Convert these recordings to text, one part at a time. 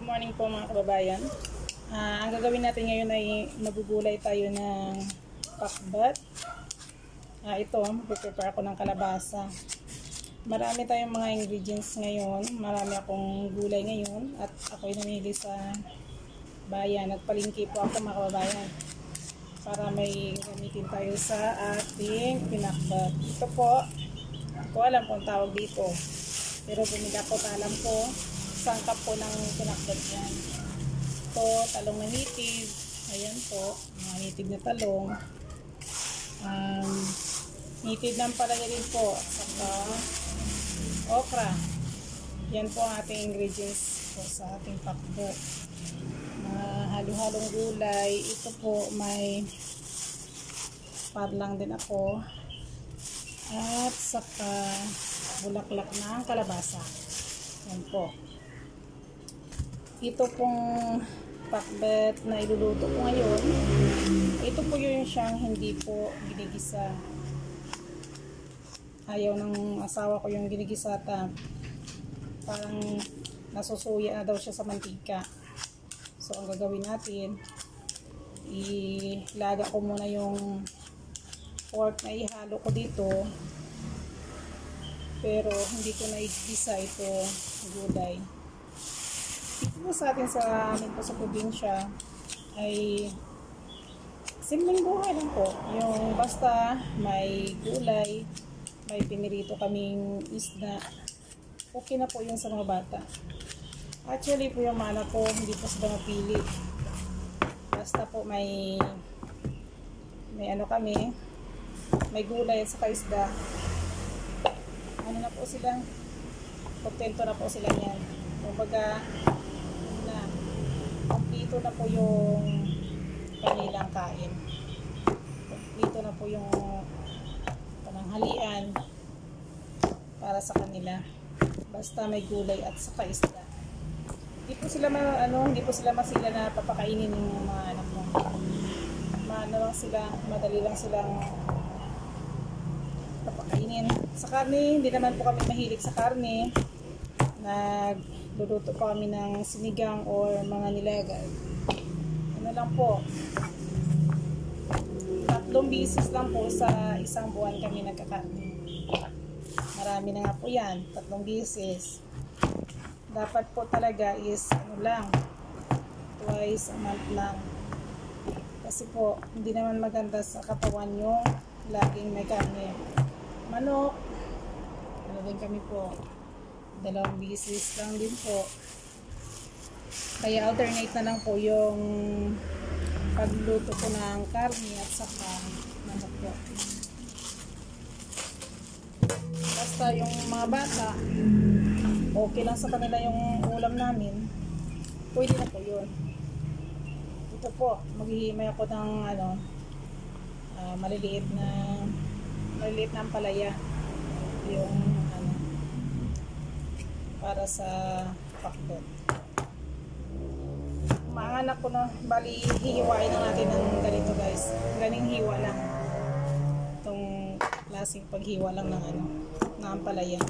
morning po mga kababayan. Ang gagawin natin ngayon ay magugulay tayo ng pakbat. Ito, mag-prepare ako ng kalabasa. Marami tayong mga ingredients ngayon. Marami akong gulay ngayon at ako'y namili sa bayan. Nagpalingki po ako mga kababayan para may gamitin tayo sa ating pinakbat. Ito po, hindi ko alam kung tawag dito. Pero bumili ako, alam ko sangkap po ng pinakbat yan. Ito, talong na native. Ayan po, mga native na talong. Native ng palaya din po. Saka okra. Yan po ang ating ingredients po sa ating pakbat. Halo-halong gulay. Ito po may parlang din ako. At saka bulaklak ng kalabasa. Yan po. Ito pong pakbat na iluluto ko ngayon. Ito po yung siyang hindi po ginigisa. Ayaw ng asawa ko yung ginigisa ta. Parang nasusuya na daw siya sa mantika. So ang gagawin natin, ilaga ko muna yung pork na ihalo ko dito. Pero hindi ko na igisa ito gulay. Ito sa atin sa amin po sa probinsya ay simpleng buhay lang po. Yung basta may gulay, may pinirito kaming isda, okay na po yun sa mga bata. Actually po yung mga anak ko, hindi po sila mapili. Basta po may ano kami, may gulay at saka isda. Ano na po sila, kontento na po sila yan. Kumbaga, kompleto na po yung kanilang kain. Kompleto na po yung pananghalian para sa kanila. Basta may gulay at saka isda. Hindi po sila masila na papakainin ng mga anak mo. Lang sila, madali lang silang papakainin. Sa karne, hindi naman po kami mahilig sa karne. Nagluluto pa kami ng sinigang or mga nilaga. Ano lang po, 3 bisis lang po sa isang buwan kami nagkakarne. Marami na nga po yan, 3 bisis. Dapat po talaga is twice a month lang. Kasi po, hindi naman maganda sa katawan yung laging may karne. Manok, ano din kami po, 2 bisis lang din po. Kaya alternate na lang po yung pagluto ko ng karne at saka manok po. Basta yung mga bata, okay lang sa kanila yung ulam namin, pwede na po yun. Ito po, maghihimay ako ng maliliit na ampalaya. Yung para sa pakbat. Mga anak ko na, bali hihiwain na natin ng ganito guys. Ganing hiwa lang. Itong klaseng paghiwa lang ng ng ampalaya.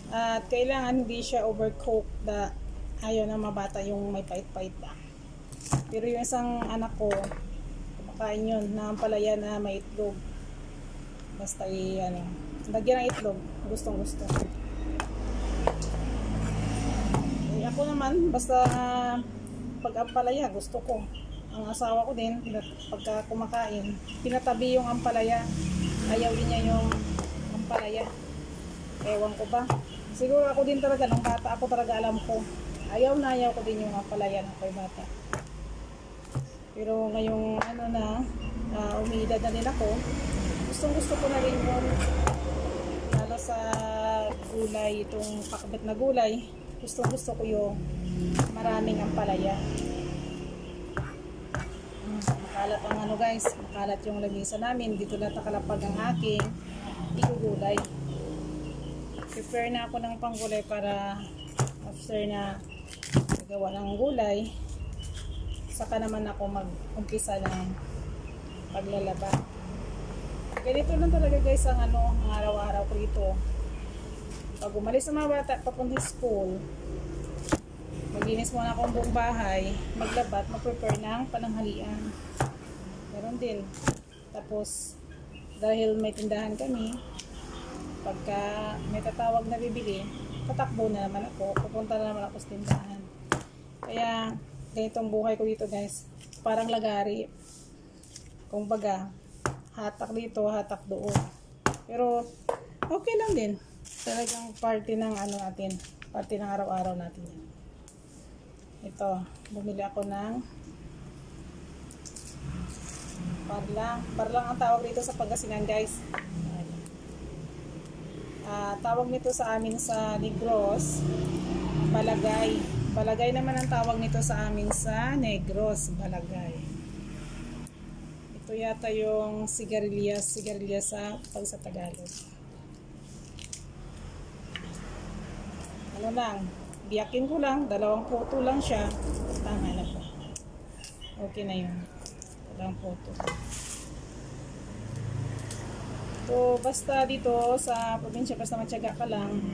At kailangan hindi siya overcooked na ayaw na mabata yung may pait-pait pa. Pero yung isang anak ko, kumakain yun na ampalaya na may itlog. Basta lagyan ng itlog. Gustong gusto. Ako naman, basta pag ampalaya, gusto ko. Ang asawa ko din, pagka kumakain, pinatabi yung ampalaya. Ayaw din niya yung ampalaya. Ewan ko ba. Siguro ako din talaga, nung bata ako talaga alam ko. Ayaw ko din yung ampalaya ng bata. Pero ngayong umiidad na din ako, gustong gusto ko na rin yun. Lalo sa gulay, itong pakbat na gulay. Gusto ko yung maraming ampalaya. Makalat ang guys, makalat yung lamisa namin. Dito na takalapag ang aking igugulay. Prepare na ako ng panggulay para after na gawa ng gulay, saka naman ako mag-umpisa ng paglalaba. Ganito lang talaga guys ang araw-araw ko ito. Pag umalis ang mga bata papunta school, Maglinis muna akong buong bahay, maglabat, mag-prepare ng pananghalian. Meron din. Tapos, dahil may tindahan kami, pagka may tatawag na bibili, tatakbo na naman ako, pupunta na naman ako sa tindahan. Kaya, ganitong buhay ko dito guys, parang lagari. Kung baga, hatak dito, hatak doon. Pero, okay lang din. Talagang party ng ano natin, party ng araw-araw natin yan. Ito, bumili ako ng parlang ang tawag dito sa Pangasinan guys. Tawag nito sa amin sa Negros, balagay. Balagay naman ang tawag nito sa amin sa Negros, balagay. Ito yata yung sigarilyas sa pag sa Tagalog. Ano lang, biyakin ko lang, 2 puto lang siya. Tama na po. Okay na yun. 2 puto. So, basta dito sa probinsya, basta matyaga ka lang,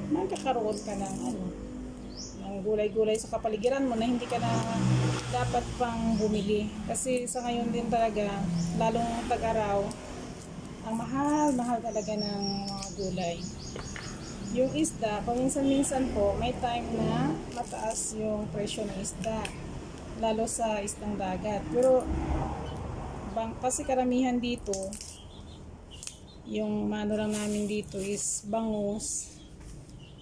magkakaroon ka ng ng gulay-gulay sa kapaligiran mo na hindi ka na dapat pang bumili. Kasi sa ngayon din talaga, lalong tag-araw, ang mahal talaga ng mga gulay. Yung isda, paminsan-minsan po, may time na mataas yung presyo ng isda. Lalo sa isdang dagat. Pero, kasi karamihan dito, yung mano lang namin dito is bangus,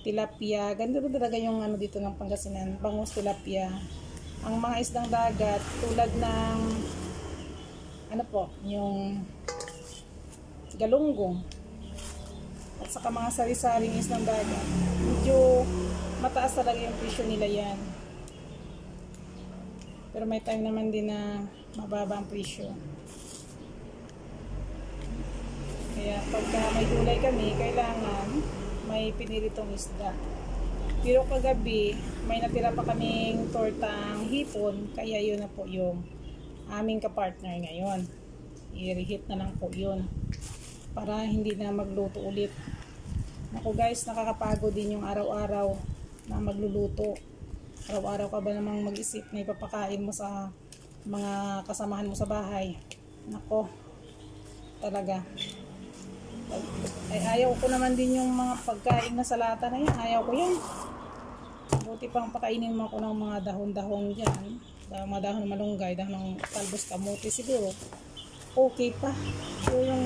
tilapia. Ganda ba talaga yung dito ng Pangasinan? Bangus, tilapia. Ang mga isdang dagat, tulad ng, yung galunggong. At saka mga sari-saring isdang dagat, medyo mataas talaga yung presyo nila yan. Pero may time naman din na mababa ang presyo. Kaya pagka may gulay kami, kailangan may piniritong isda. Pero kagabi, may natira pa kaming tortang hipon, kaya yun na po yung aming kapartner ngayon. I-reheat na lang po yun, para hindi na magluto ulit. Ako guys, nakakapagod din yung araw-araw na magluluto. Araw-araw ka ba namang mag-isip na ipapakain mo sa mga kasamahan mo sa bahay? Nako, talaga. Ay, ayaw ko naman din yung mga pagkain na sa lata na yan. Ayaw ko yan. Buti pang pakainin mo ako ng mga dahon-dahon dyan. Mga dahon ng malunggay, dahon ng talbos kamote siguro. Okay pa. So yung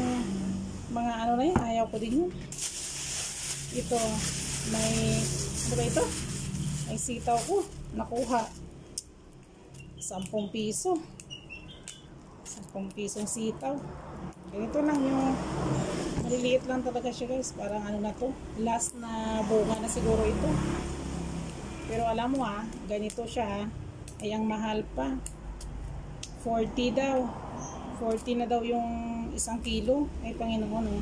mga na yan, ayaw ko din yun. Ito, may, ba ito? May sitaw ko. Nakuha. 10 piso. 10 pisong sitaw. Ganito lang yung maliliit lang talaga siya guys. Parang na to. Last na bunga na siguro ito. Pero alam mo ganito siya ay ang mahal pa. 40 daw. 40 na daw yung 1 kilo. Ay Panginoon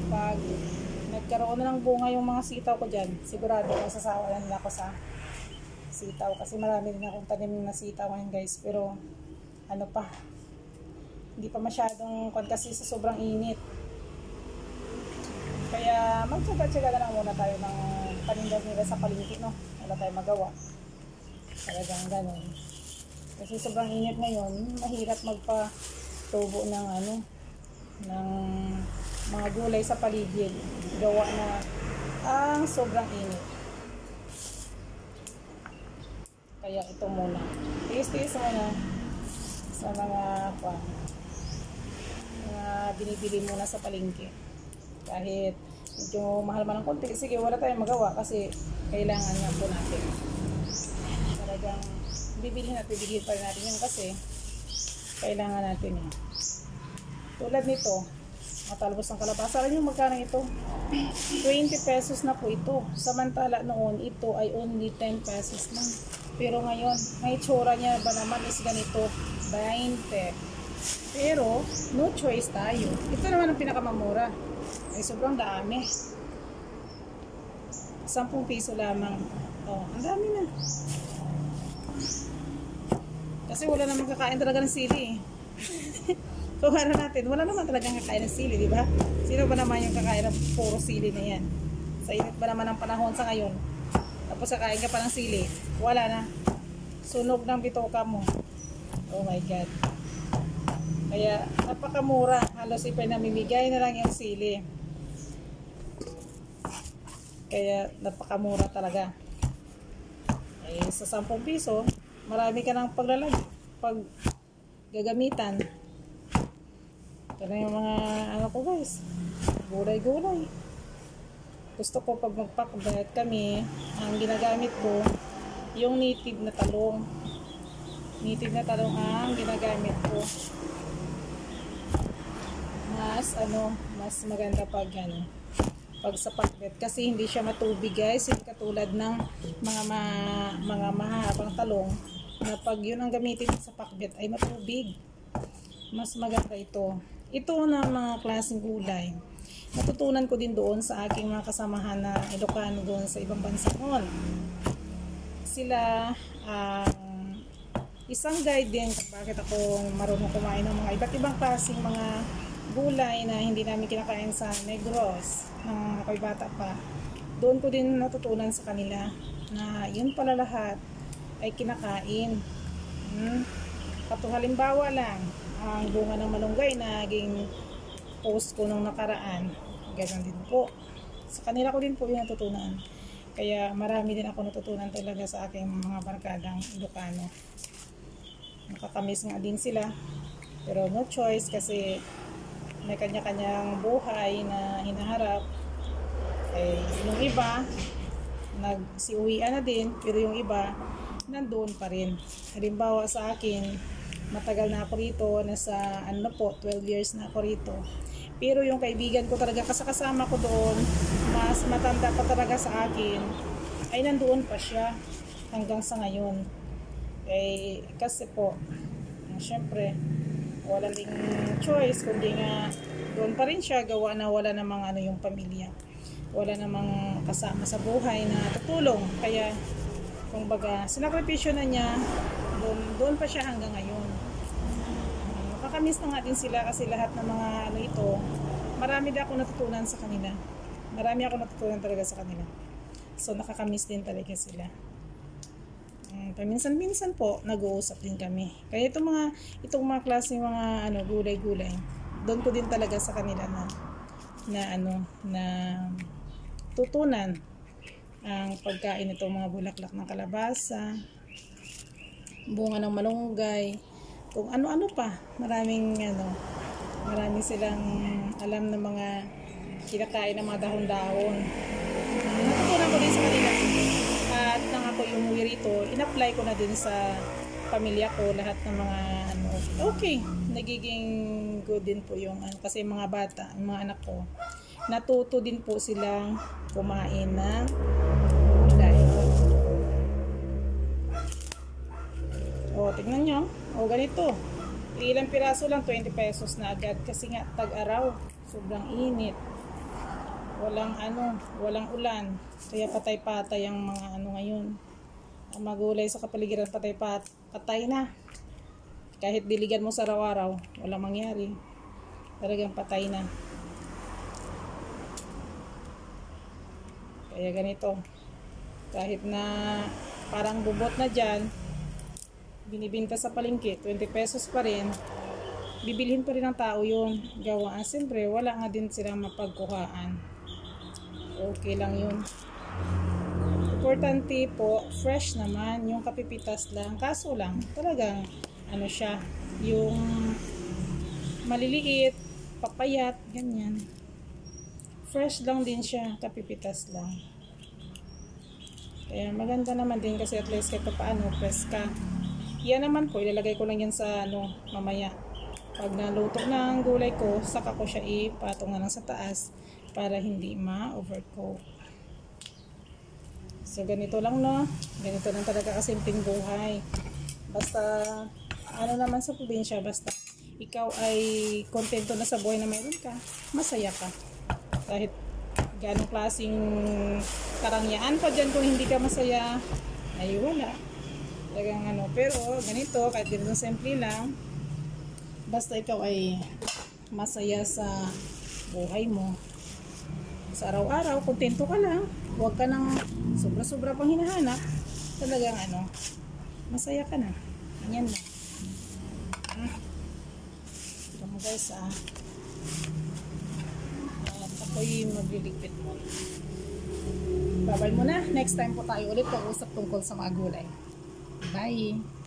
Pag nagkaroon na ng bunga yung mga sitaw ko dyan, sigurado masasawa na nila ako sa sitaw. Kasi marami din akong tanim na sitaw ngayon guys. Pero hindi pa masyadong kasi sa sobrang init. Kaya magtsaga-tsaga na lang muna tayo ng paninda nila sa palengke, no? Wala tayong magawa. Talagang ganun. Kasi sobrang init ngayon, mahirap magpa-tubo ng ng mga gulay sa paligid. Gawa na ang sobrang init. Kaya ito muna. Tiis-tiis muna sa mga binibili muna sa palengke. Kahit medyo mahal man ng konti, sige, wala tayong magawa kasi kailangan nga po natin. Talagang bibilihin at bibilihin pa rin natin yan kasi kailangan natin yan. Tulad nito, matalbos ng kalabasa. Alam nyo magkano ito? 20 pesos na po ito. Samantala noon, ito ay only 10 pesos lang. Pero ngayon, may tsura niya ba naman is ganito, 20. Pero, no choice tayo. Ito naman ang pinakamamura. Ay, sobrang dami. 10 piso lamang. Oh, ang dami na. Kasi wala namang kakain talaga ng sili. So, natin, wala naman talagang kakain ng sili, di ba? Sino ba naman yung kakain ng puro sili na yan? Sa init ba naman ang panahon sa ngayon? Tapos kakain ka pa ng sili. Wala na. Sunog ng bitoka mo. Oh my God. Kaya napakamura. Halos ipinamimigay na lang yung sili. Kaya napakamura talaga. Eh, sa 10 piso, marami ka ng pag gagamitan. Ito na yung mga ano ko guys. Gulay-gulay. Gusto ko pag magpakabait kami, ang ginagamit ko, yung native na talong. Native na talong ang ginagamit ko. Mas maganda pag sa pakbet kasi hindi siya matubig guys, hindi katulad ng mga mahabang talong na pag yun ang gamitin sa pakbet ay matubig. Mas maganda ito na mga klaseng gulay. Natutunan ko din doon sa aking mga kasamahan na Ilocano doon sa ibang bansa noon. Sila isang guide din kung bakit ako marunong kumain ng mga iba't ibang klaseng mga gulay na hindi namin kinakain sa Negros nang ako'y bata pa. Doon ko din natutunan sa kanila na yun pala lahat ay kinakain. Halimbawa lang ang bunga ng malunggay na naging post ko nung nakaraan. Ganun din po. Sa kanila ko din po yung natutunan. Kaya marami din ako natutunan talaga sa aking mga barkadang Ilocano. Nakakamiss nga din sila. Pero no choice kasi may kanya-kanyang buhay na hinaharap. Eh, yung iba nagsiuwian na din, pero yung iba nandoon pa rin. Halimbawa sa akin, matagal na ako rito, nasa 12 years na ako rito. Pero yung kaibigan ko talaga kasama ko doon, mas matanda pa talaga sa akin, ay nandoon pa siya hanggang sa ngayon. Eh, kasi po, syempre, wala ding choice kundi nga doon pa rin siya, gawa na wala namang yung pamilya, wala namang kasama sa buhay na tutulong. Kaya kumbaga sinakripisyo na niya, doon pa siya hanggang ngayon. Nakakamiss na nga din sila kasi lahat ng mga ito, marami din ako natutunan sa kanila, marami ako natutunan talaga sa kanila. So nakakamiss din talaga sila. Minsan-minsan po nag-uusap din kami. Kaya itong mga klase mga gulay-gulay, doon ko din talaga sa kanila na tutunan ang pagkain nitong mga bulaklak ng kalabasa, bunga ng malunggay, kung ano-ano pa. Marami silang alam na mga kinakain ng mga dahon-dahon. Natutunan ko din sa kanila. At nang ako umuwi rito, in-apply ko na din sa pamilya ko lahat ng mga okay, nagiging good din po yung kasi mga bata, mga anak ko, natuto din po silang kumain ng gulay. Tignan nyo. Ganito. Ilang piraso lang, 20 pesos na agad kasi nga tag-araw, sobrang init. Walang ulan. Kaya patay-patay ang mga ngayon. Ang magulay sa kapaligiran patay na. Kahit diligan mo sa araw-araw, walang mangyari. Talagang patay na. Kaya ganito. Kahit na parang bubot na dyan, binibinta sa palengke, 20 pesos pa rin, bibilhin pa rin ng tao yun. Gawaan, siyempre, wala nga din silang mapagkuhaan. Okay lang yun. Importante po, fresh naman, yung kapipitas lang. Kaso lang, talagang siya, yung maliliit, papayat, ganyan. Fresh lang din siya, kapipitas lang. Kaya maganda naman din kasi at least kahit paano, fresh ka. Yan naman po, ilalagay ko lang yan sa mamaya. Pag naluto ng gulay ko, saka ko siya ipatong na lang sa taas para hindi ma-overcook. So ganito lang ganito lang talaga kasimpleng buhay. Basta naman sa probinsya, basta ikaw ay kontento na sa buhay na mayroon ka, masaya ka. Kahit ganong klaseng karangyaan pa dyan, kung hindi ka masaya, ay wala. Talagang pero ganito, kahit ganito simple lang, basta ikaw ay masaya sa buhay mo, Sa araw-araw, kontento ka lang. Huwag ka nang sobra-sobra pang hinahanap. Talagang ano, masaya ka na. Ganyan lang. Ito mo guys At ako'y magliligpit mo. Bye-bye muna. Next time po tayo ulit pag-usap tungkol sa mga gulay. Bye!